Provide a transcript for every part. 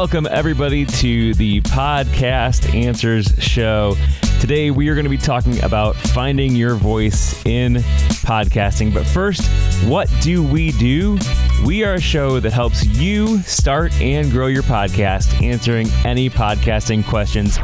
Welcome, everybody, to the Podcast Answers Show. Today, we are going to be talking about finding your voice in podcasting. But first, what do? We are a show that helps you start and grow your podcast, answering any podcasting questions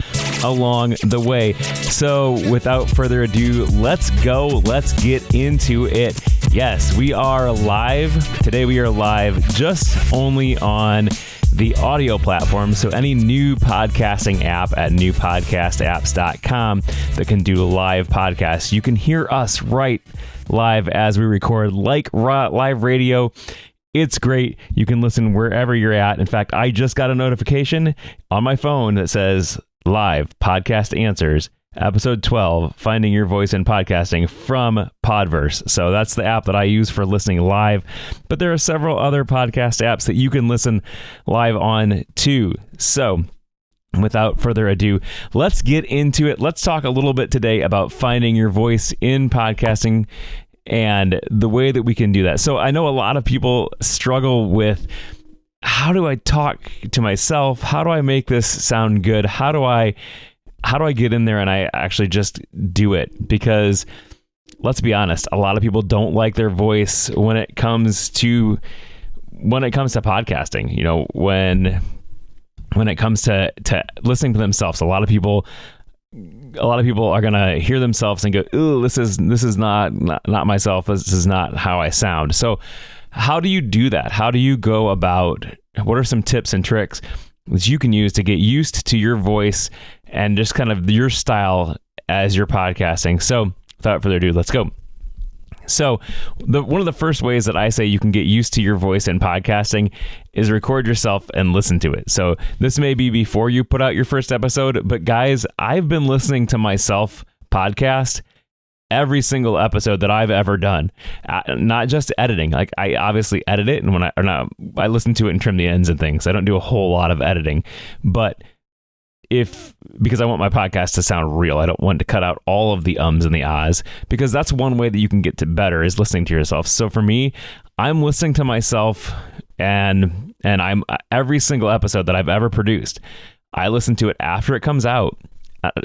along the way. So without further ado, let's go. Let's get into it. Yes, we are live. Today we are live just only on the audio platform. So any new podcasting app at newpodcastapps.com that can do live podcasts, you can hear us right live as we record, like live radio. It's great. You can listen wherever you're at. In fact, I just got a notification on my phone that says live podcast answers, episode 12, finding your voice in podcasting from Podverse. So that's the app that I use for listening live. But there are several other podcast apps that you can listen live on too. So without further ado, let's get into it. Let's talk a little bit today about finding your voice in podcasting and the way that we can do that. So I know a lot of people struggle with, how do I talk to myself? How do I make this sound good? How do I get in there and I actually just do it? Because let's be honest, a lot of people don't like their voice when it comes to podcasting. You know, when it comes to listening to themselves, a lot of people are gonna hear themselves and go, "Ooh, this is not myself. This is not how I sound." So how do you do that? How do you go about? What are some tips and tricks that you can use to get used to your voice and just kind of your style as you're podcasting? So without further ado, let's go. So one of the first ways that I say you can get used to your voice in podcasting is record yourself and listen to it. So this may be before you put out your first episode, but guys, I've been listening to myself podcast every single episode that I've ever done, not just editing. Like, I obviously edit it, and I listen to it and trim the ends and things. I don't do a whole lot of editing, but because I want my podcast to sound real, I don't want to cut out all of the ums and the ahs, because that's one way that you can get to better, is listening to yourself. So for me, I'm listening to myself, and I'm every single episode that I've ever produced, I listen to it after it comes out.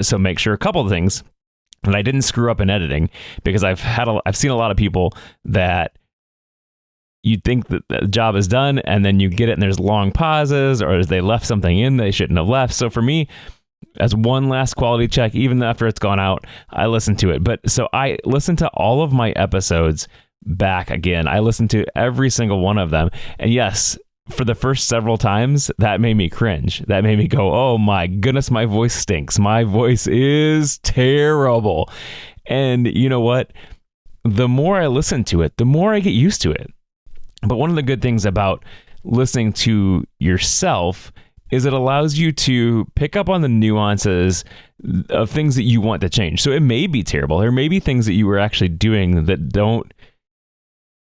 So make sure a couple of things that I didn't screw up in editing, because I've seen a lot of people that you think that the job is done, and then you get it and there's long pauses, or they left something in they shouldn't have left. So for me, as one last quality check, even after it's gone out, I listen to it. But so I listen to all of my episodes back again. I listen to every single one of them. And yes, for the first several times, that made me cringe. That made me go, oh my goodness, my voice stinks. My voice is terrible. And you know what? The more I listen to it, the more I get used to it. But one of the good things about listening to yourself is it allows you to pick up on the nuances of things that you want to change. So it may be terrible. There may be things that you were actually doing that don't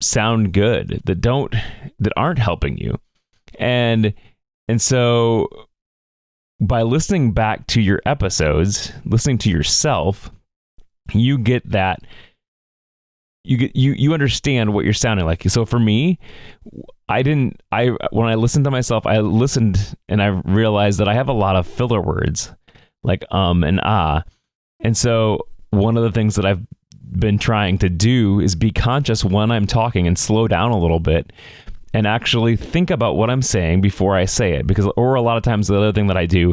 sound good, that aren't helping you. And so by listening back to your episodes, listening to yourself, you get that. You understand what you're sounding like. So for me, when I listened to myself, I listened and I realized that I have a lot of filler words like and ah. And so one of the things that I've been trying to do is be conscious when I'm talking and slow down a little bit and actually think about what I'm saying before I say it. Or a lot of times the other thing that I do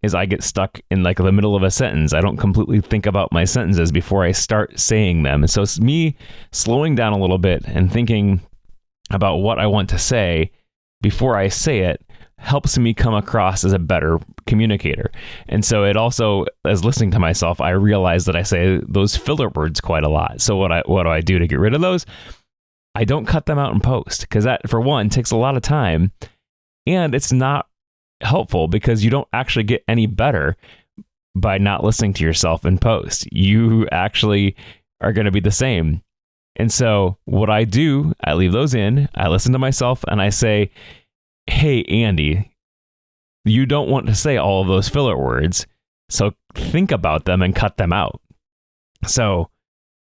is I get stuck in like the middle of a sentence. I don't completely think about my sentences before I start saying them. And so it's me slowing down a little bit and thinking about what I want to say before I say it helps me come across as a better communicator. And so it also, as listening to myself, I realize that I say those filler words quite a lot. So what do I do to get rid of those? I don't cut them out in post, because that, for one, takes a lot of time, and it's not helpful because you don't actually get any better by not listening to yourself in post. You actually are going to be the same. And so what I do, I leave those in, I listen to myself, and I say, hey, Andy, you don't want to say all of those filler words, so think about them and cut them out. So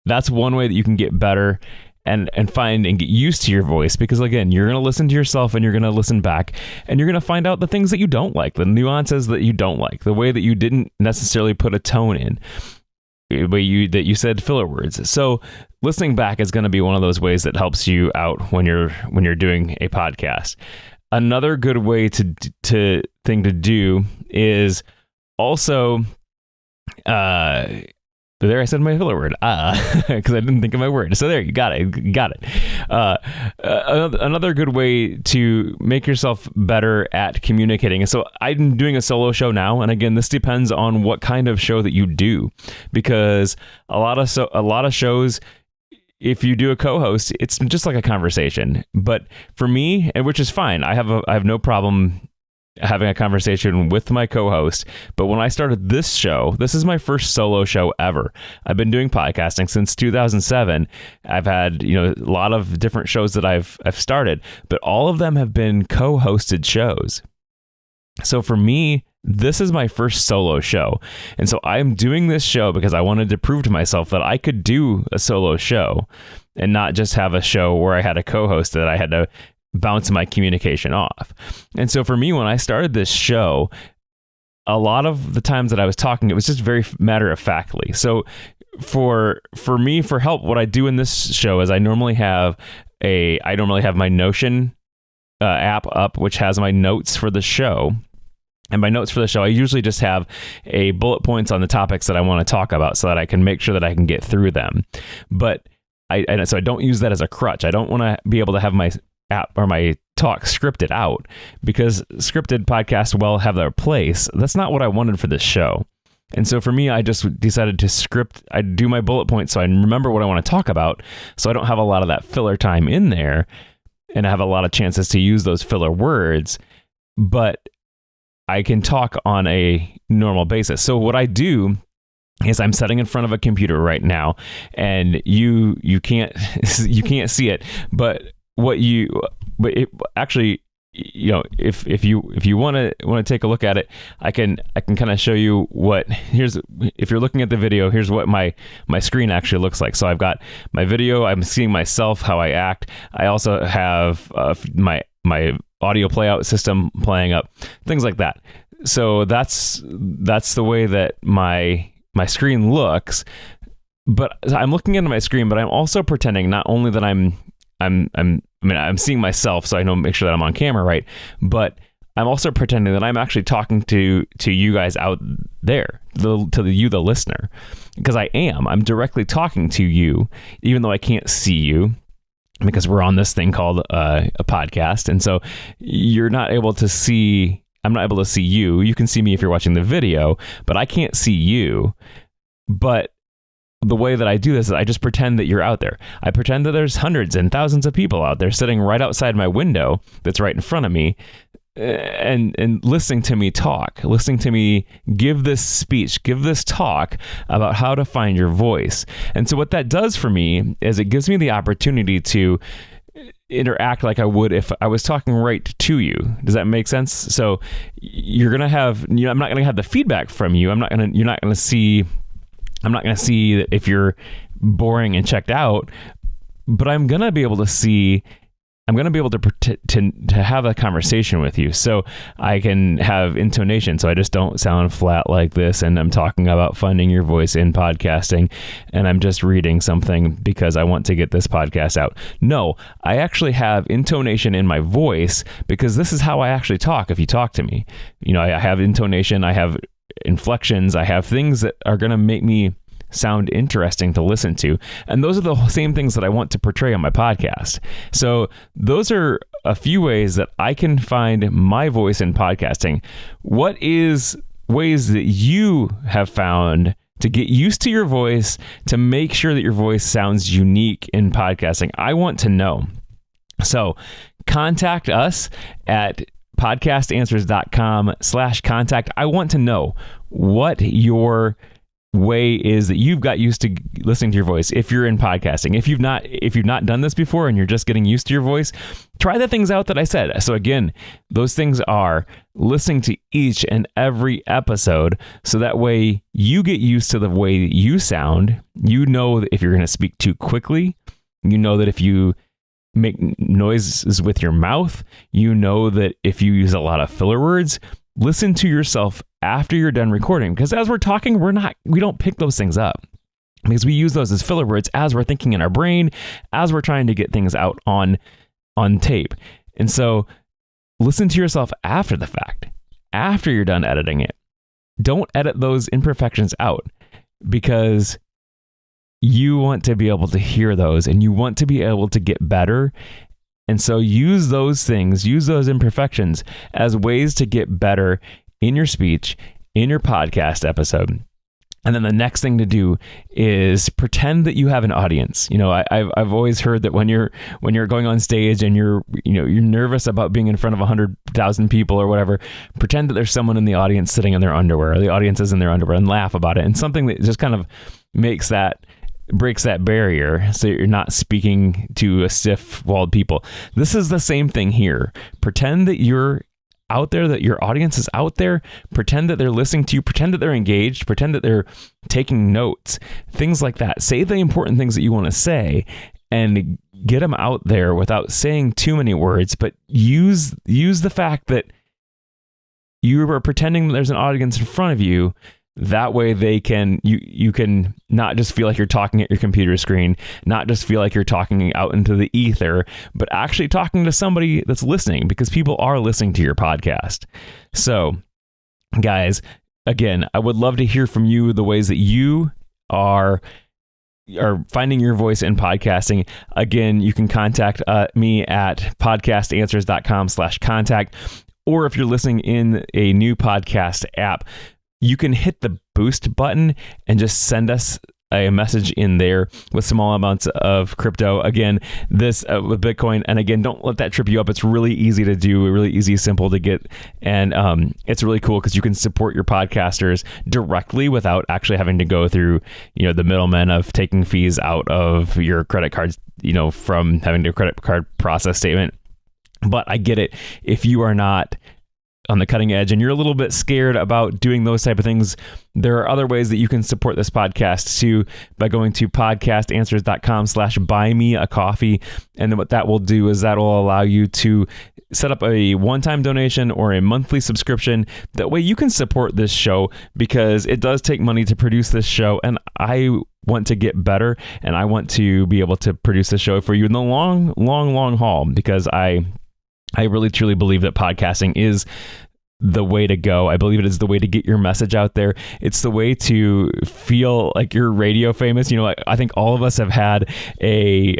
that's one way that you can get better. and find and get used to your voice, because again, you're going to listen to yourself and you're going to listen back and you're going to find out the things that you don't like, the nuances that you don't like, the way that you didn't necessarily put a tone in, the way you said filler words. So listening back is going to be one of those ways that helps you out when you're doing a podcast. Another good way to do is also there I said my filler word because I didn't think of my word. So there, you got it. Another good way to make yourself better at communicating. And so I'm doing a solo show now, and again, this depends on what kind of show that you do, because a lot of shows, if you do a co-host, it's just like a conversation. But for me, and which is fine, I have no problem having a conversation with my co-host. But when I started this show, this is my first solo show ever. I've been doing podcasting since 2007. I've had, a lot of different shows that I've started, but all of them have been co-hosted shows. So for me, this is my first solo show. And so I'm doing this show because I wanted to prove to myself that I could do a solo show and not just have a show where I had a co-host that I had to bounce my communication off. And so for me, when I started this show, a lot of the times that I was talking, it was just very matter of factly. So for me, for help, what I do in this show is I normally have my Notion app up, which has my notes for the show. And my notes for the show, I usually just have a bullet points on the topics that I want to talk about so that I can make sure that I can get through them. But so I don't use that as a crutch. I don't want to be able to have my app or my talk scripted out, because scripted podcasts have their place. That's not what I wanted for this show. And so for me, I just decided to I do my bullet points so I remember what I want to talk about, so I don't have a lot of that filler time in there and I have a lot of chances to use those filler words, but I can talk on a normal basis. So what I do is I'm sitting in front of a computer right now, and you can't see it, but if you want to take a look at it, I can kind of show you if you're looking at the video, here's what my screen actually looks like. So I've got my video, I'm seeing myself, how I act. I also have my audio playout system playing up, things like that. So that's the way that my screen looks. But I'm looking into my screen, but I'm also pretending not only that I'm seeing myself, so I know, make sure that I'm on camera, right? But I'm also pretending that I'm actually talking to you guys out there, to you, the listener, because I'm directly talking to you, even though I can't see you, because we're on this thing called a podcast. And so I'm not able to see you. You can see me if you're watching the video, but I can't see you. But the way that I do this is I just pretend that you're out there. I pretend that there's hundreds and thousands of people out there sitting right outside my window that's right in front of me, and listening to me talk, listening to me give this speech, give this talk about how to find your voice. And so what that does for me is it gives me the opportunity to interact like I would if I was talking right to you. Does that make sense? So you're going to have, I'm not going to have the feedback from you. I'm not going to see if you're boring and checked out, but I'm going to be able to have a conversation with you. So I can have intonation, so I just don't sound flat like this and I'm talking about finding your voice in podcasting and I'm just reading something because I want to get this podcast out. No, I actually have intonation in my voice because this is how I actually talk if you talk to me. I have intonation, I have inflections, I have things that are going to make me sound interesting to listen to. And those are the same things that I want to portray on my podcast. So those are a few ways that I can find my voice in podcasting. What is ways that you have found to get used to your voice, to make sure that your voice sounds unique in podcasting? I want to know. So contact us at podcastanswers.com/contact. I want to know what your way is that you've got used to listening to your voice if you're in podcasting. If you've not done this before and you're just getting used to your voice, try the things out that I said. So again, those things are listening to each and every episode so that way you get used to the way that you sound. You know if you're going to speak too quickly, You know that if you make noises with your mouth, you know that if you use a lot of filler words, listen to yourself after you're done recording. Because as we're talking, we don't pick those things up, because we use those as filler words as we're thinking in our brain, as we're trying to get things out on tape. And so listen to yourself after the fact, after you're done editing it. Don't edit those imperfections out, because you want to be able to hear those and you want to be able to get better. And so use those things, use those imperfections as ways to get better in your speech, in your podcast episode. And then the next thing to do is pretend that you have an audience. You know, I've always heard that when you're going on stage and you're nervous about being in front of 100,000 people or whatever, pretend that there's someone in the audience sitting in their underwear, or the audience is in their underwear, and laugh about it. And something that just kind of breaks that barrier, so you're not speaking to a stiff-walled people. This is the same thing here. Pretend that you're out there, that your audience is out there. Pretend that they're listening to you. Pretend that they're engaged. Pretend that they're taking notes. Things like that. Say the important things that you want to say and get them out there without saying too many words, but use the fact that you are pretending that there's an audience in front of you. That way you can not just feel like you're talking at your computer screen, not just feel like you're talking out into the ether, but actually talking to somebody that's listening, because people are listening to your podcast. So, guys, again, I would love to hear from you the ways that you are finding your voice in podcasting. Again, you can contact me at podcastanswers.com/contact, or if you're listening in a new podcast app, you can hit the boost button and just send us a message in there with small amounts of crypto. Again, this with Bitcoin. And again, don't let that trip you up. It's really easy to do, really easy, simple to get. And it's really cool because you can support your podcasters directly without actually having to go through, the middlemen of taking fees out of your credit cards, from having a credit card process statement. But I get it. If you are not on the cutting edge and you're a little bit scared about doing those type of things, there are other ways that you can support this podcast too, by going to podcastanswers.com/buymeacoffee. And then what that will do is that will allow you to set up a one-time donation or a monthly subscription. That way you can support this show, because it does take money to produce this show, and I want to get better, and I want to be able to produce this show for you in the long haul, because I really truly believe that podcasting is the way to go. I believe it is the way to get your message out there. It's the way to feel like you're radio famous. I think all of us have had a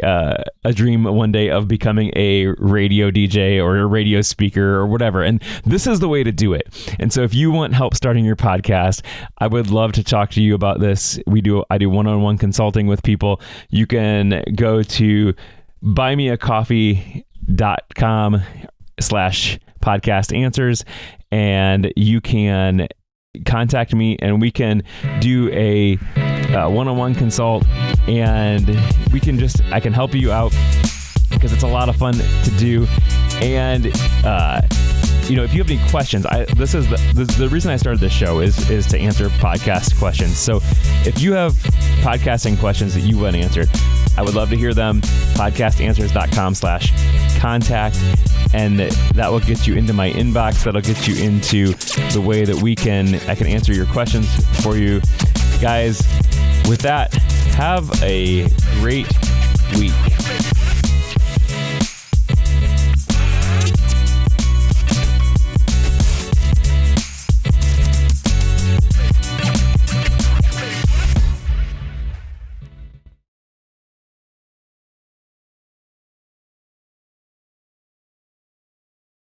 dream one day of becoming a radio DJ or a radio speaker or whatever. And this is the way to do it. And so if you want help starting your podcast, I would love to talk to you about this. I do one-on-one consulting with people. You can go to buymeacoffee.com/podcast answers, and you can contact me and we can do a one-on-one consult, and I can help you out, because it's a lot of fun to do. And if you have any questions, this is the reason I started this show is to answer podcast questions. So if you have podcasting questions that you want answered, I would love to hear them. podcastanswers.com/contact, and that will get you into my inbox. That'll get you into the way that I can answer your questions for you. Guys, with that, have a great week.